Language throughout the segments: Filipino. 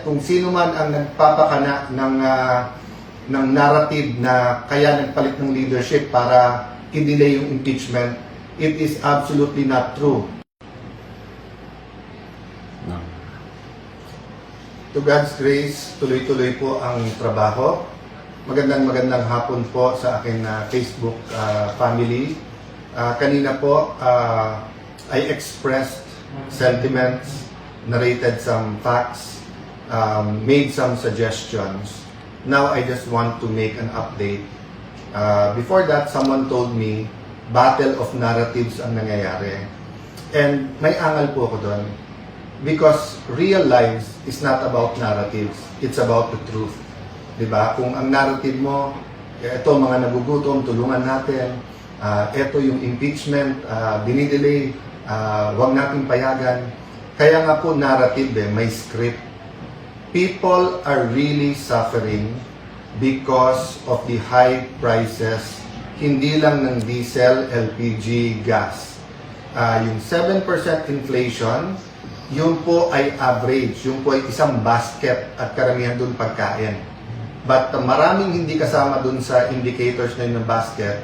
kung sino man ang nagpapakana ng narrative na kaya nagpalit ng leadership para i-delay yung impeachment, it is absolutely not true. No. To God's grace, tuloy-tuloy po ang trabaho. Magandang hapon po sa akin Facebook family. Kanina po, I expressed sentiments, narrated some facts, made some suggestions. Now I just want to make an update. Before that, someone told me, battle of narratives ang nangyayari. And may angal po ako doon. Because real lives is not about narratives. It's about the truth. Diba? Kung ang narrative mo, ito mga nagugutom, tulungan natin, ito yung impeachment, dinidelay, wag natin payagan. Kaya nga po narrative may script. People are really suffering because of the high prices, hindi lang ng diesel, LPG, gas. Yung 7% inflation, yun po ay average, yun po ay isang basket at karamihan dun pagkain. But maraming hindi kasama dun sa indicators na yun ng basket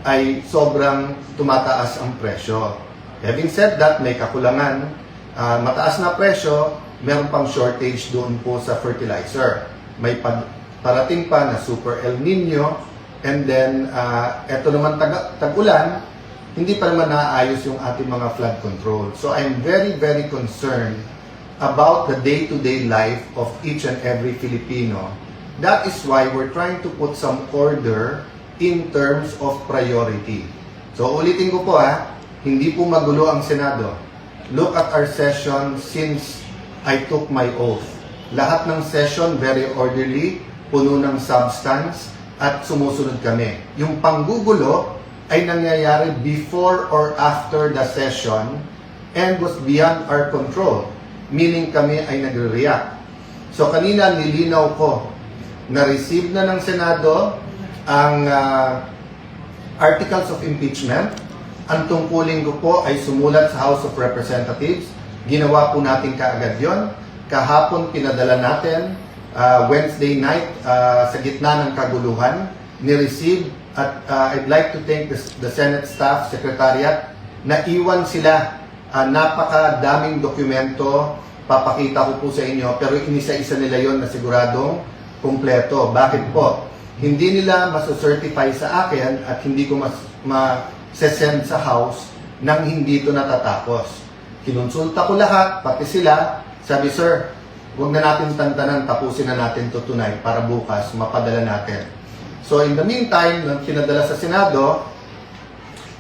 ay sobrang tumataas ang presyo. Having said that, may kakulangan. Mataas na presyo, meron pang shortage doon po sa fertilizer. May parating pa na Super El Nino, and then eto naman tag-ulan, hindi pa naman naayos yung ating mga flood control. So I'm very concerned about the day-to-day life of each and every Filipino. That is why we're trying to put some order in terms of priority. So ulitin ko po hindi po magulo ang Senado. Look at our session since I took my oath. Lahat ng session very orderly, puno ng substance, at sumusunod kami. Yung panggugulo ay nangyayari before or after the session and was beyond our control. Meaning kami ay nagre-react. So kanina nilinaw ko na receive na ng Senado ang articles of impeachment. Ang tungkulin ko po ay sumulat sa House of Representatives. Ginawa po natin kaagad yon. Kahapon pinadala natin, Wednesday night, sa gitna ng kaguluhan, ni-receive. At I'd like to thank the Senate staff, Secretariat, na iwan sila. Napakadaming dokumento, papakita ko po sa inyo, pero inisa-isa nila yon na siguradong kumpleto. Bakit po? Hindi nila maso-certify sa akin at hindi ko send sa House nang hindi ito natatapos. Kinonsulta ko lahat, pati sila. Sabi, sir, huwag na natin tantanan, tapusin na natin ito tonight para bukas mapadala natin. So in the meantime, nang pinadala sa Senado,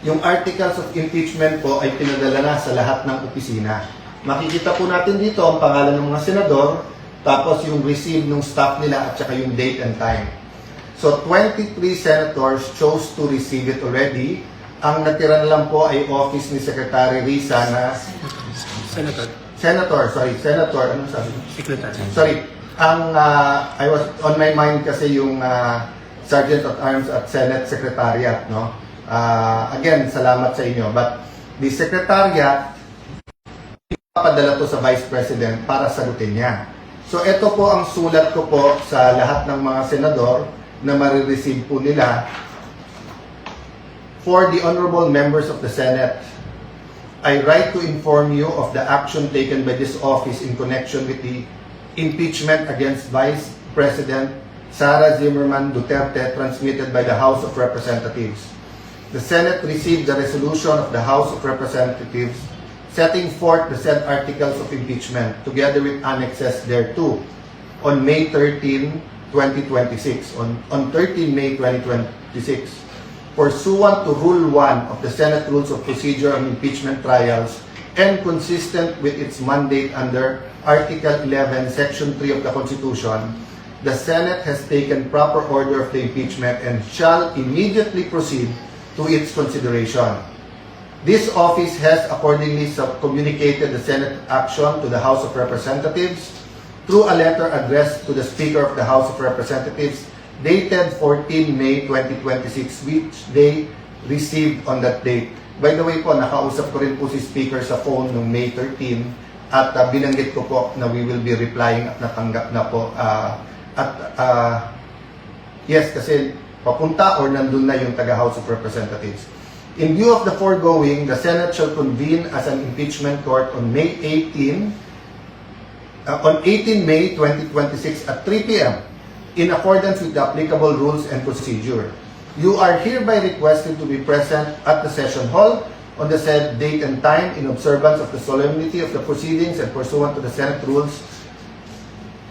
yung articles of impeachment po ay pinadala na sa lahat ng opisina. Makikita po natin dito ang pangalan ng mga senador, tapos yung receive ng staff nila at saka yung date and time. So 23 senators chose to receive it already. Ang natira na lang po ay office ni Secretary Risa na Senator, ano sabi? Secretary. Sorry. I was on my mind kasi yung Sergeant at Arms at Senate Secretariat, no? Again, salamat sa inyo. But the Secretariat, ipapadala to sa Vice President para sagutin niya. So ito po ang sulat ko po sa lahat ng mga senador na marireceive po nila. For the honorable members of the Senate, I write to inform you of the action taken by this office in connection with the impeachment against Vice President Sara Zimmerman Duterte transmitted by the House of Representatives. The Senate received the resolution of the House of Representatives setting forth the said articles of impeachment together with annexes thereto on May 13, 2026. On 13 May 2026, pursuant to Rule 1 of the Senate Rules of Procedure on Impeachment Trials and consistent with its mandate under Article 11, Section 3 of the Constitution, the Senate has taken proper order of the impeachment and shall immediately proceed to its consideration. This office has accordingly communicated the Senate action to the House of Representatives through a letter addressed to the Speaker of the House of Representatives dated 14 May 2026, which they received on that date. By the way po, nakausap ko rin po si Speaker sa phone noong May 13 at binanggit ko po na we will be replying at natanggap na po. Yes, kasi papunta or nandun na yung taga-House of Representatives. In view of the foregoing, the Senate shall convene as an impeachment court on 18 May 2026 at 3 p.m. in accordance with the applicable rules and procedure. You are hereby requested to be present at the session hall on the said date and time in observance of the solemnity of the proceedings and pursuant to the Senate Rules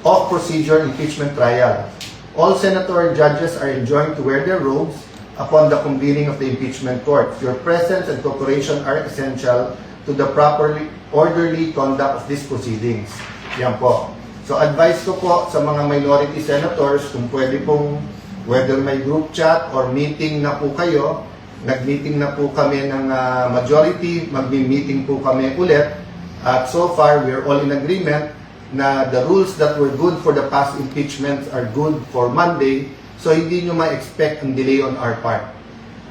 of Procedure Impeachment Trial. All senator judges are enjoined to wear their robes upon the convening of the impeachment court. Your presence and cooperation are essential to the properly orderly conduct of these proceedings. Yan po. So advice ko po sa mga minority senators kung pwede pong whether may group chat or meeting na po kayo, nag-meeting na po kami ng majority, mag-meeting po kami ulit. At so far, we're all in agreement na the rules that were good for the past impeachments are good for Monday. So hindi nyo ma-expect ang delay on our part.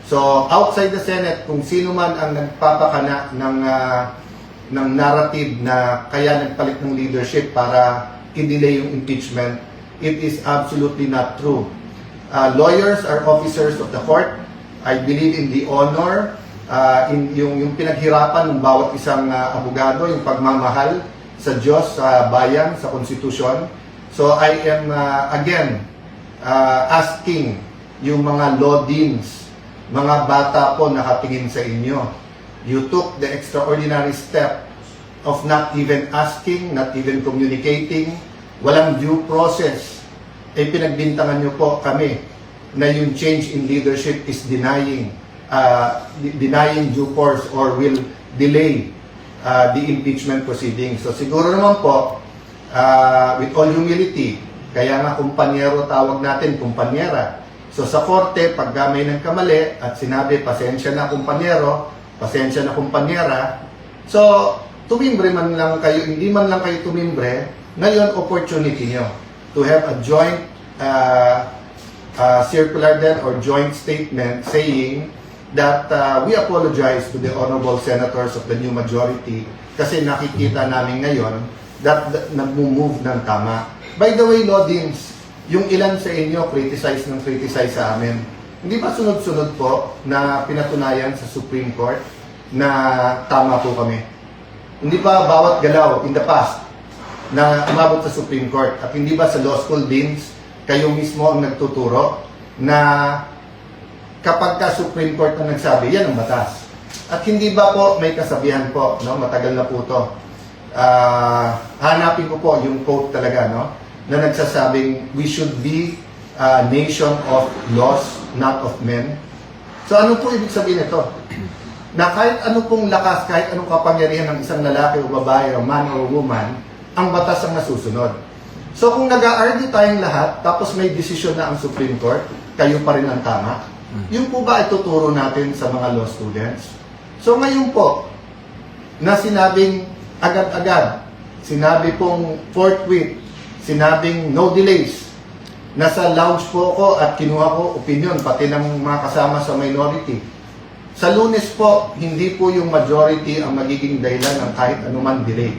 So outside the Senate, kung sino man ang nagpapakana ng narrative na kaya nagpalit ng leadership para i-delay yung impeachment, it is absolutely not true. Lawyers are officers of the court. I believe in the honor, in yung pinaghirapan ng bawat isang abogado, yung pagmamahal sa Diyos, sa bayan, sa konstitusyon. So I am again asking yung mga law deans, mga bata po nakatingin sa inyo. You took the extraordinary step of not even asking, not even communicating, walang due process. Pinagbintangan nyo po kami na yung change in leadership is denying due course or will delay the impeachment proceedings. So siguro naman po, with all humility, kaya nga kumpanyero tawag natin, kumpanyera. So sa korte, pag may nagkamali at sinabi, pasensya na kumpanyero, pasensya na kumpanyera, so tumimbre man lang kayo, hindi man lang kayo tumimbre, ngayon opportunity nyo to have a joint circular then or joint statement saying that we apologize to the honorable senators of the new majority kasi nakikita namin ngayon that nag-move ng tama. By the way, Lodins, yung ilan sa inyo criticize sa amin. Hindi ba sunod-sunod po na pinatunayan sa Supreme Court na tama po kami? Hindi ba bawat galaw in the past na umabot sa Supreme Court at hindi ba sa law school deans kayo mismo ang nagtuturo na kapag ka Supreme Court na nagsabi, yan ang batas. At hindi ba po may kasabihan po, no? Matagal na po to. Hanapin ko po yung quote talaga, no? Na nagsasabing, we should be a nation of laws, not of men. So ano po ibig sabihin nito? Na kahit ano pong lakas, kahit anong kapangyarihan ng isang lalaki o babae o man or woman, ang batas ang nasusunod. So kung nag-a-argue tayong lahat, tapos may desisyon na ang Supreme Court, kayo pa rin ang tama, yun po ba ituturo natin sa mga law students? So ngayon po, na sinabing agad-agad, sinabi pong forthwith, sinabing no delays, nasa lounge po ako at kinuha ko opinion, pati ng mga kasama sa minority. Sa Lunes po, hindi po yung majority ang magiging dahilan ng kahit anuman delay.